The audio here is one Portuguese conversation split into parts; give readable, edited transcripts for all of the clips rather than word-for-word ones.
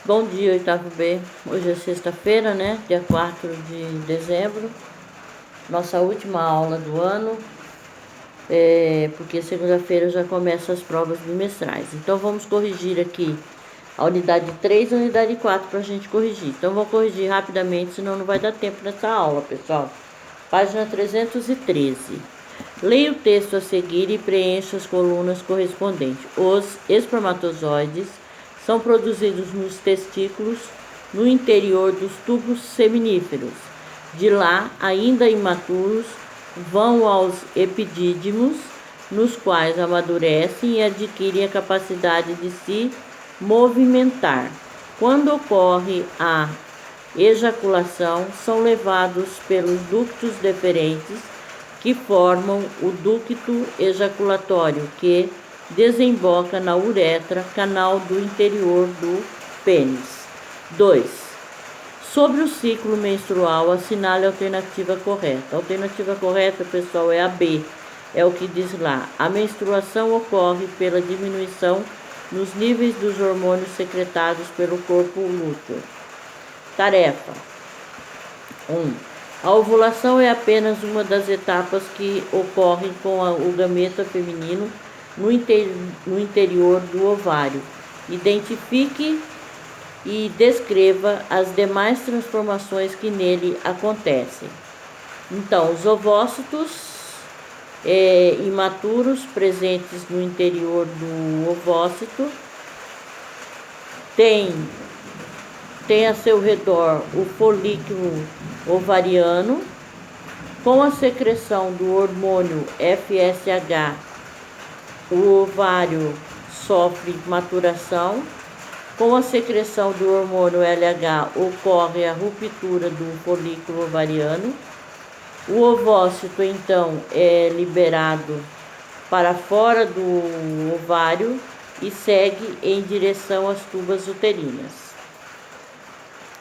Bom dia, oitavo B. Hoje é sexta-feira, né? Dia 4 de dezembro. Nossa última aula do ano. Porque segunda-feira já começam as provas bimestrais. Então vamos corrigir aqui a unidade 3 e a unidade 4 para a gente corrigir. Então vou corrigir rapidamente, senão não vai dar tempo nessa aula, pessoal. Página 313. Leia o texto a seguir e preencha as colunas correspondentes. Os espermatozoides são produzidos nos testículos, no interior dos tubos seminíferos. De lá, ainda imaturos, vão aos epidídimos, nos quais amadurecem e adquirem a capacidade de se movimentar. Quando ocorre a ejaculação, são levados pelos ductos deferentes que formam o ducto ejaculatório, que desemboca na uretra, canal do interior do pênis. 2. Sobre o ciclo menstrual, assinale a alternativa correta. A alternativa correta, pessoal, é a B. É o que diz lá. A menstruação ocorre pela diminuição nos níveis dos hormônios secretados pelo corpo lúteo. Tarefa 1. A ovulação é apenas uma das etapas que ocorrem com o gameta feminino no interior do ovário. Identifique e descreva as demais transformações que nele acontecem. Então, os ovócitos imaturos presentes no interior do ovócito tem a seu redor o folículo ovariano. Com a secreção do hormônio FSH, o ovário sofre maturação. Com a secreção do hormônio LH, ocorre a ruptura do folículo ovariano. O ovócito, então, é liberado para fora do ovário e segue em direção às tubas uterinas.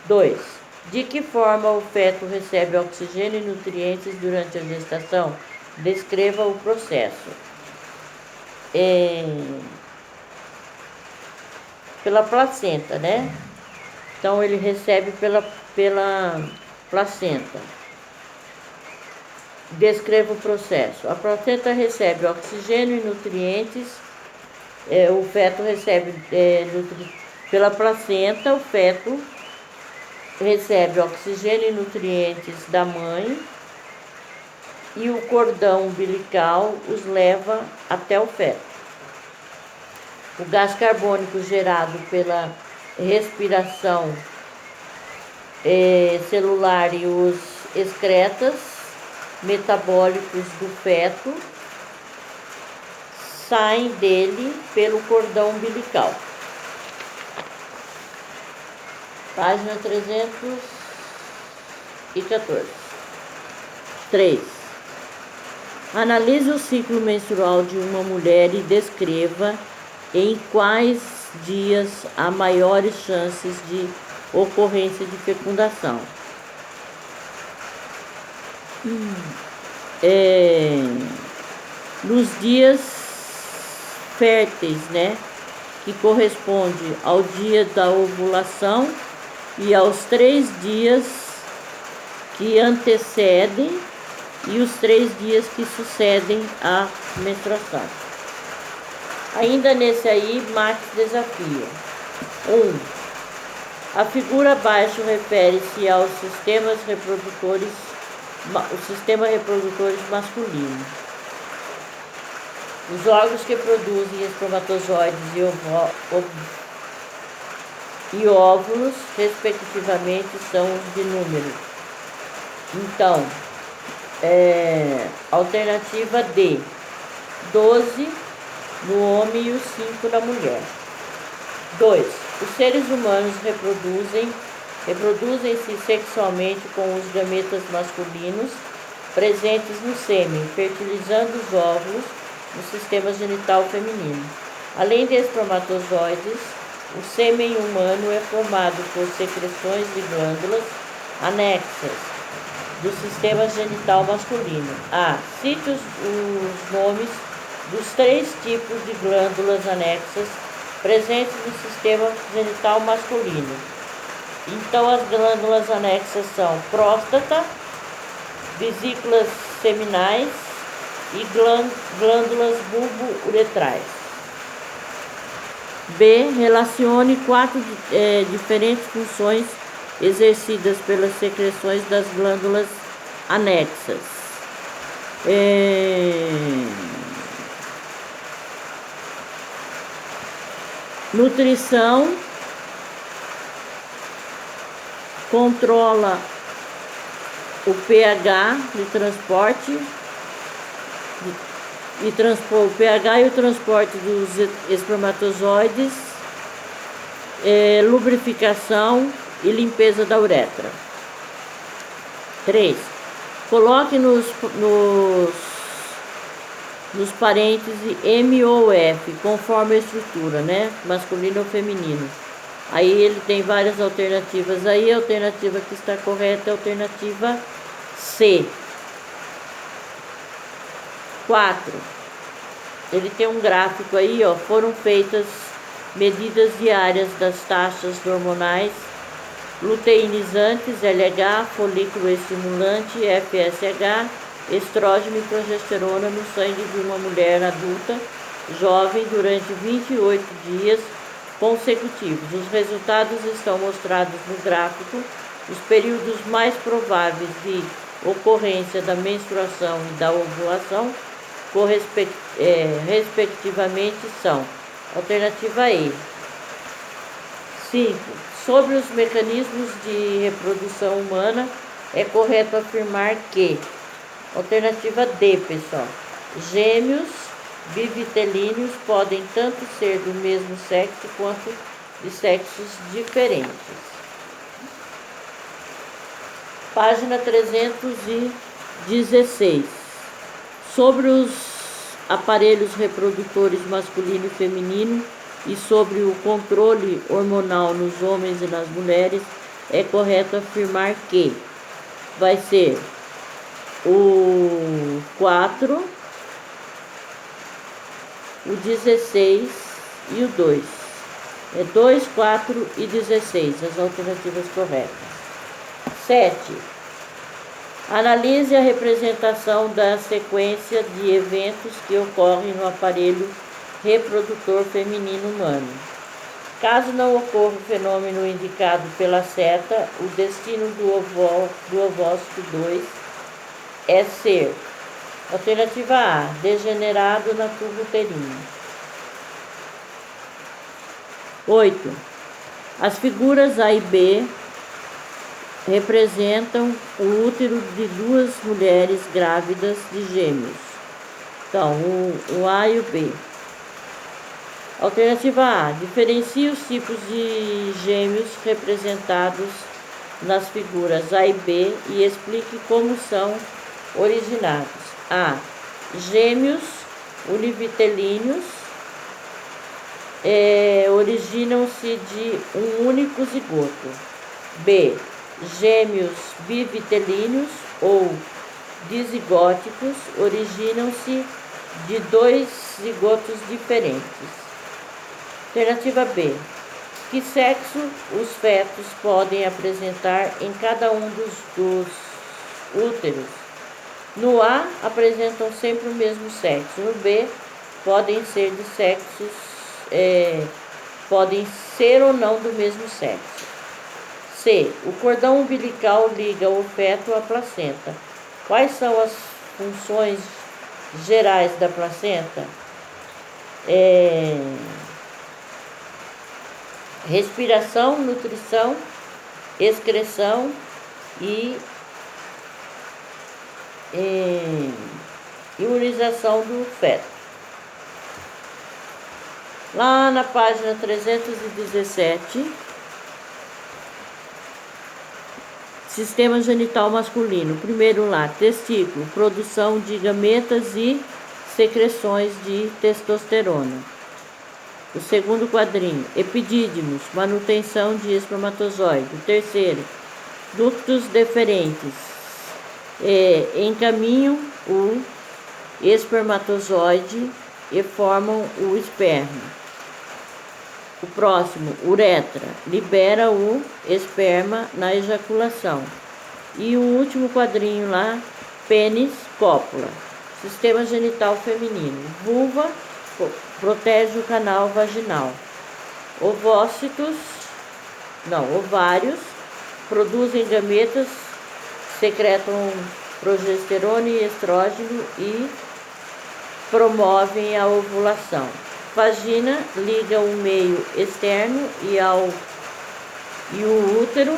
2. De que forma o feto recebe oxigênio e nutrientes durante a gestação? Descreva o processo. Pela placenta, né? Então ele recebe pela placenta. Descreva o processo. A placenta recebe oxigênio e nutrientes. O feto recebe pela placenta. O feto recebe oxigênio e nutrientes da mãe e o cordão umbilical os leva até o feto. O gás carbônico gerado pela respiração celular e os excretas metabólicos do feto saem dele pelo cordão umbilical. Página 314. 3. Analise o ciclo menstrual de uma mulher e descreva em quais dias há maiores chances de ocorrência de fecundação. Nos dias férteis, né? Que corresponde ao dia da ovulação e aos 3 dias que antecedem e os 3 dias que sucedem à menstruação. Ainda nesse aí, Max desafia. 1. A figura abaixo refere-se aos sistemas reprodutores, o sistema reprodutores masculino. Os órgãos que produzem espermatozoides e óvulos, respectivamente, são os de número. Então, alternativa D, 12 no homem e os 5 na mulher. 2. Os seres humanos reproduzem-se sexualmente com os gametas masculinos presentes no sêmen, fertilizando os óvulos no sistema genital feminino. Além de espermatozoides, o sêmen humano é formado por secreções de glândulas anexas do sistema genital masculino. Cite os nomes dos 3 tipos de glândulas anexas presentes no sistema genital masculino. Então, as glândulas anexas são próstata, vesículas seminais e glândulas bulbo-uretrais. B. Relacione 4 diferentes funções exercidas pelas secreções das glândulas anexas. Nutrição, controla o pH de transporte o pH e o transporte dos espermatozoides, lubrificação e limpeza da uretra. 3. Coloque nos parênteses M ou F, conforme a estrutura, né? Masculino ou feminino. Aí ele tem várias alternativas aí. A alternativa que está correta é a alternativa C. 4. Ele tem um gráfico aí, ó. Foram feitas medidas diárias das taxas hormonais luteinizantes, LH, folículo estimulante, FSH, estrógeno e progesterona no sangue de uma mulher adulta jovem durante 28 dias consecutivos. Os resultados estão mostrados no gráfico. Os períodos mais prováveis de ocorrência da menstruação e da ovulação, respectivamente, são: alternativa E. 5. Sobre os mecanismos de reprodução humana, é correto afirmar que: alternativa D, pessoal, gêmeos bivitelíneos podem tanto ser do mesmo sexo quanto de sexos diferentes. Página 316. Sobre os aparelhos reprodutores masculino e feminino e sobre o controle hormonal nos homens e nas mulheres, é correto afirmar que vai ser o 4, o 16 e o 2. É 2, 4 e 16, as alternativas corretas. 7. Analise a representação da sequência de eventos que ocorrem no aparelho reprodutor feminino humano. Caso não ocorra o fenômeno indicado pela seta, o destino do ovócito 2 é ser: alternativa A, degenerado na tuba uterina. 8. As figuras A e B representam o útero de duas mulheres grávidas de gêmeos. Então, o A e o B. Alternativa A, diferencie os tipos de gêmeos representados nas figuras A e B e explique como são originados. A. Gêmeos univitelíneos originam-se de um único zigoto. B. Gêmeos bivitelíneos ou dizigóticos originam-se de dois zigotos diferentes. Alternativa B. Que sexo os fetos podem apresentar em cada um dos úteros? No A, apresentam sempre o mesmo sexo. No B, podem ser de sexos, podem ser ou não do mesmo sexo. C. O cordão umbilical liga o feto à placenta. Quais são as funções gerais da placenta? Respiração, nutrição, excreção e imunização do feto. Lá na página 317, sistema genital masculino. Primeiro lá, testículo, produção de gametas e secreções de testosterona. O segundo quadrinho, epidídimos, manutenção de espermatozoide. O terceiro, ductos deferentes, encaminham o espermatozoide e formam o esperma. O próximo, uretra, libera o esperma na ejaculação. E o último quadrinho lá, pênis, cópula, sistema genital feminino. Vulva, protege o canal vaginal. Ovários, produzem gametas, secretam progesterona e estrógeno e promovem a ovulação. Vagina liga o meio externo e o útero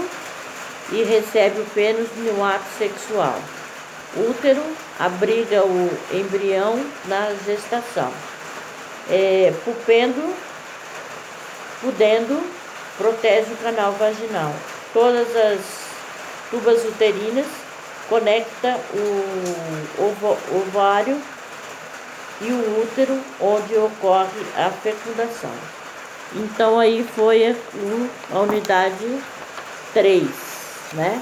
e recebe o pênis no ato sexual. Útero abriga o embrião na gestação. Pudendo, protege o canal vaginal. Todas as tubas uterinas conectam o ovário e o útero, onde ocorre a fecundação. Então aí foi a unidade 3, né?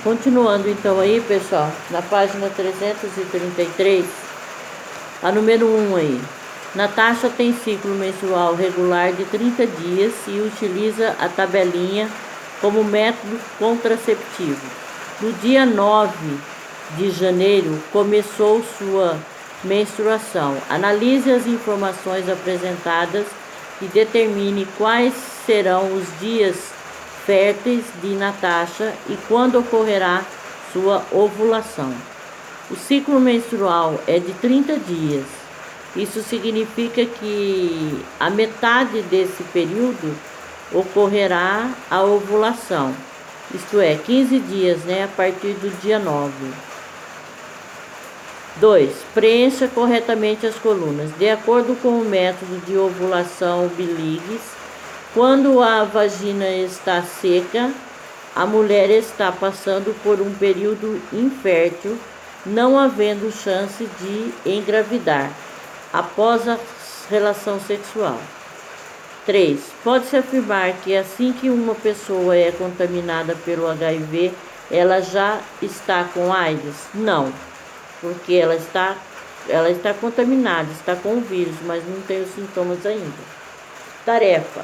Continuando então aí, pessoal, na página 333, a número 1 aí. Natasha tem ciclo menstrual regular de 30 dias e utiliza a tabelinha como método contraceptivo. No dia 9 de janeiro, começou sua menstruação. Analise as informações apresentadas e determine quais serão os dias férteis de Natasha e quando ocorrerá sua ovulação. O ciclo menstrual é de 30 dias. Isso significa que a metade desse período ocorrerá a ovulação. Isto é, 15 dias, né, a partir do dia 9. 2. Preencha corretamente as colunas. De acordo com o método de ovulação Biligs, quando a vagina está seca, a mulher está passando por um período infértil, não havendo chance de engravidar após a relação sexual. 3. Pode-se afirmar que assim que uma pessoa é contaminada pelo HIV, ela já está com AIDS? Não, porque ela está contaminada, está com o vírus, mas não tem os sintomas ainda. Tarefa.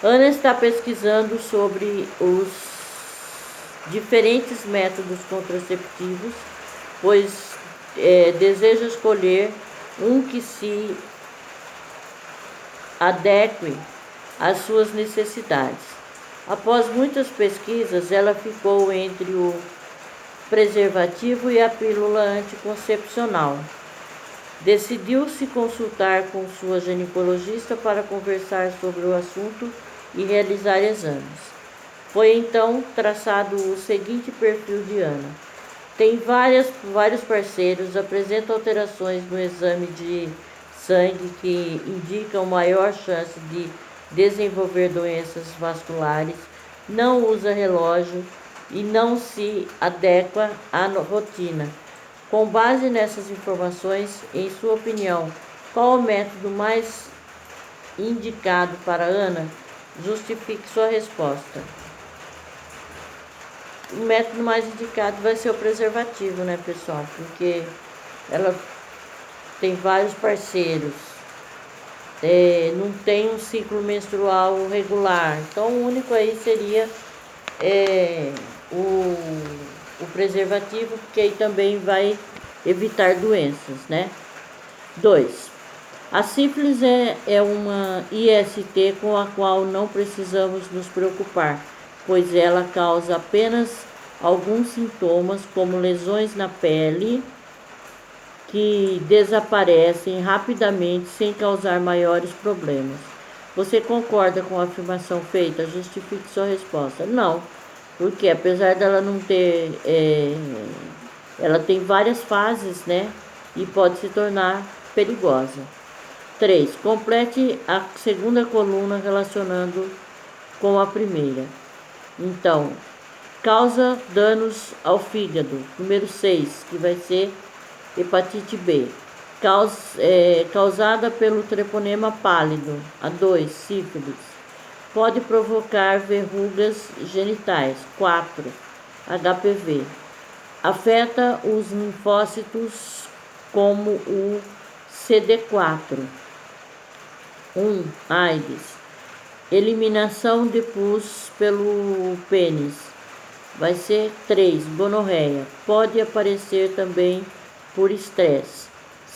Ana está pesquisando sobre os diferentes métodos contraceptivos, pois deseja escolher um que se adeque às suas necessidades. Após muitas pesquisas, ela ficou entre o preservativo e a pílula anticoncepcional. Decidiu se consultar com sua ginecologista para conversar sobre o assunto e realizar exames. Foi então traçado o seguinte perfil de Ana. Tem vários parceiros, apresenta alterações no exame de sangue que indicam maior chance de desenvolver doenças vasculares, não usa relógio e não se adequa à rotina. Com base nessas informações, em sua opinião, qual o método mais indicado para Ana? Justifique sua resposta. O método mais indicado vai ser o preservativo, né, pessoal? Porque ela tem vários parceiros, não tem um ciclo menstrual regular. Então, o único aí seria o preservativo, porque aí também vai evitar doenças, né? 2. A sífilis é uma IST com a qual não precisamos nos preocupar, pois ela causa apenas alguns sintomas, como lesões na pele, que desaparecem rapidamente sem causar maiores problemas. Você concorda com a afirmação feita? Justifique sua resposta. Não, porque apesar dela não ter... ela tem várias fases, né? E pode se tornar perigosa. 3. Complete a segunda coluna relacionando com a primeira. Então, causa danos ao fígado. Número 6, que vai ser hepatite B. Causada pelo treponema pálido. A 2, sífilis. Pode provocar verrugas genitais. 4, HPV. Afeta os linfócitos como o CD4. 1. AIDS. Eliminação de pus pelo pênis. Vai ser 3. Gonorreia. Pode aparecer também por estresse.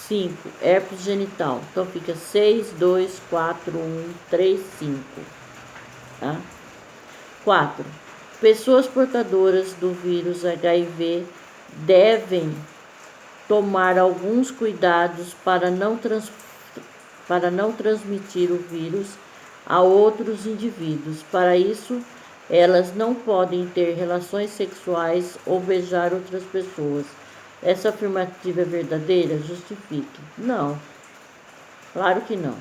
5. Herpes genital. Então fica 6, 2, 4, 1, 3, 5. Tá? 4. Pessoas portadoras do vírus HIV devem tomar alguns cuidados para não transmitir o vírus a outros indivíduos. Para isso, elas não podem ter relações sexuais ou beijar outras pessoas. Essa afirmativa é verdadeira? Justifique. Não. Claro que não.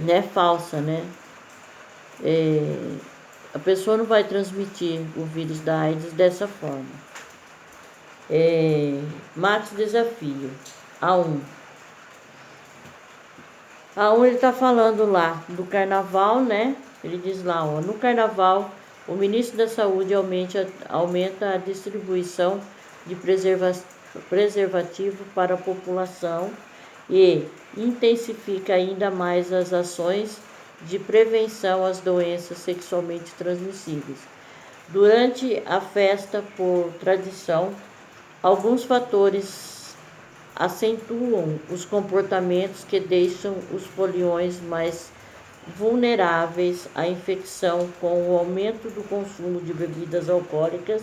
Não é falsa, né? A pessoa não vai transmitir o vírus da AIDS dessa forma. Max Desafio. A1. A1 ele está falando lá do carnaval, né? Ele diz lá, ó, no carnaval, o ministro da Saúde aumenta a distribuição de preservativo para a população e intensifica ainda mais as ações de prevenção às doenças sexualmente transmissíveis. Durante a festa, por tradição, alguns fatores acentuam os comportamentos que deixam os foliões mais vulneráveis à infecção, com o aumento do consumo de bebidas alcoólicas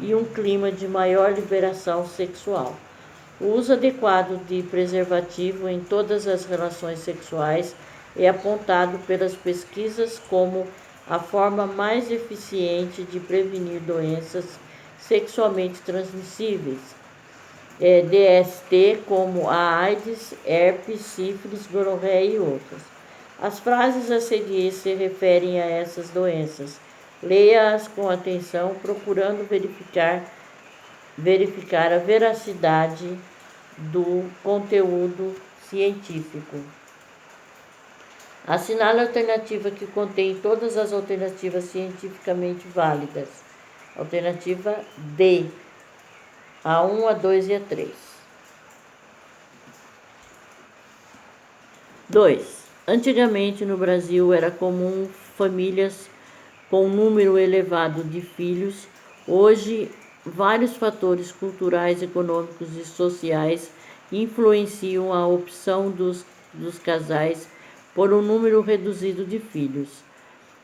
e um clima de maior liberação sexual. O uso adequado de preservativo em todas as relações sexuais é apontado pelas pesquisas como a forma mais eficiente de prevenir doenças sexualmente transmissíveis, DST, como a AIDS, herpes, sífilis, gonorreia e outras. As frases a seguir se referem a essas doenças. Leia-as com atenção, procurando verificar a veracidade do conteúdo científico. Assinale a alternativa que contém todas as alternativas cientificamente válidas. Alternativa D. A1, A2 e A3. 2. Antigamente no Brasil era comum famílias com um número elevado de filhos. Hoje, vários fatores culturais, econômicos e sociais influenciam a opção dos casais por um número reduzido de filhos.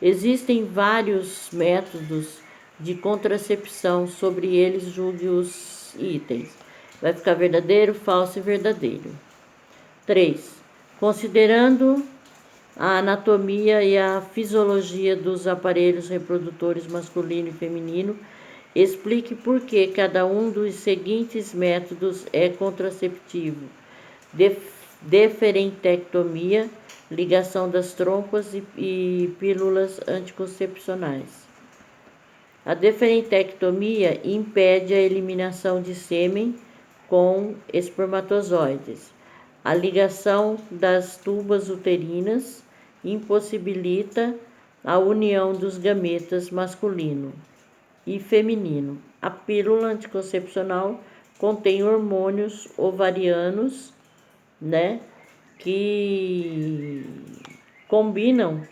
Existem vários métodos de contracepção, sobre eles julgue os itens. Vai ficar verdadeiro, falso e verdadeiro. 3. Considerando a anatomia e a fisiologia dos aparelhos reprodutores masculino e feminino, explique por que cada um dos seguintes métodos é contraceptivo: deferentectomia, ligação das trompas e pílulas anticoncepcionais. A deferentectomia impede a eliminação de sêmen com espermatozoides. A ligação das tubas uterinas impossibilita a união dos gametas masculino e feminino. A pílula anticoncepcional contém hormônios ovarianos, né, que combinam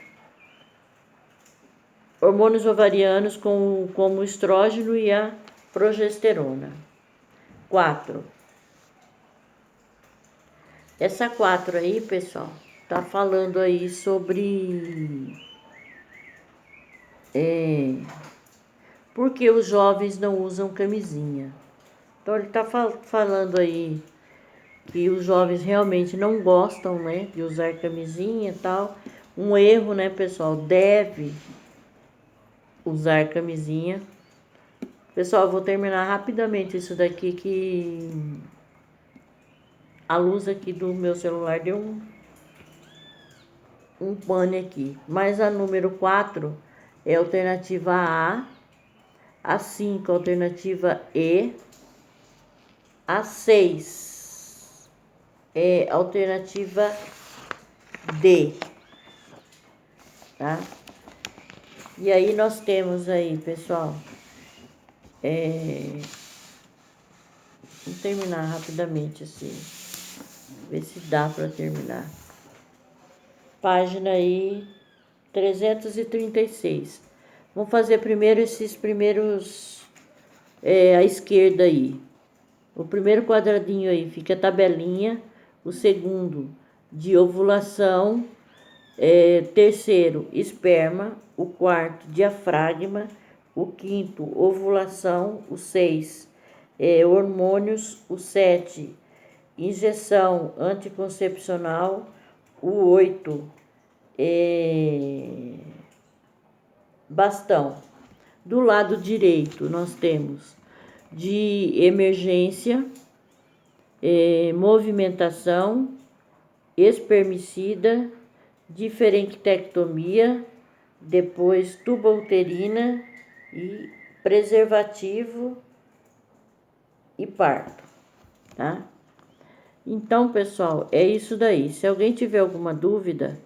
hormônios ovarianos como o estrógeno e a progesterona. 4. Essa 4 aí, pessoal, tá falando aí sobre por que os jovens não usam camisinha. Então ele tá falando aí que os jovens realmente não gostam, né, de usar camisinha e tal. Um erro, né, pessoal, deve usar camisinha. Pessoal, eu vou terminar rapidamente isso daqui, que a luz aqui do meu celular deu um pane aqui. Mas a número 4 é a alternativa A 5 a alternativa E, a 6 é a alternativa D, tá? E aí nós temos aí, pessoal, Vamos terminar rapidamente assim. Ver se dá para terminar. Página aí 336. Vamos fazer primeiro esses primeiros à esquerda aí. O primeiro quadradinho aí fica a tabelinha, o segundo de ovulação, terceiro esperma, o quarto diafragma, o quinto ovulação, o 6 hormônios, o 7 injeção anticoncepcional, o 8 bastão. Do lado direito nós temos de emergência, movimentação, espermicida, diferenctectomia, depois tubouterina e preservativo e parto, tá? Então, pessoal, é isso daí. Se alguém tiver alguma dúvida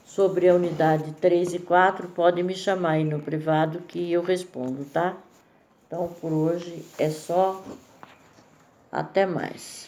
sobre a unidade 3 e 4, pode me chamar aí no privado que eu respondo, tá? Então, por hoje é só. Até mais.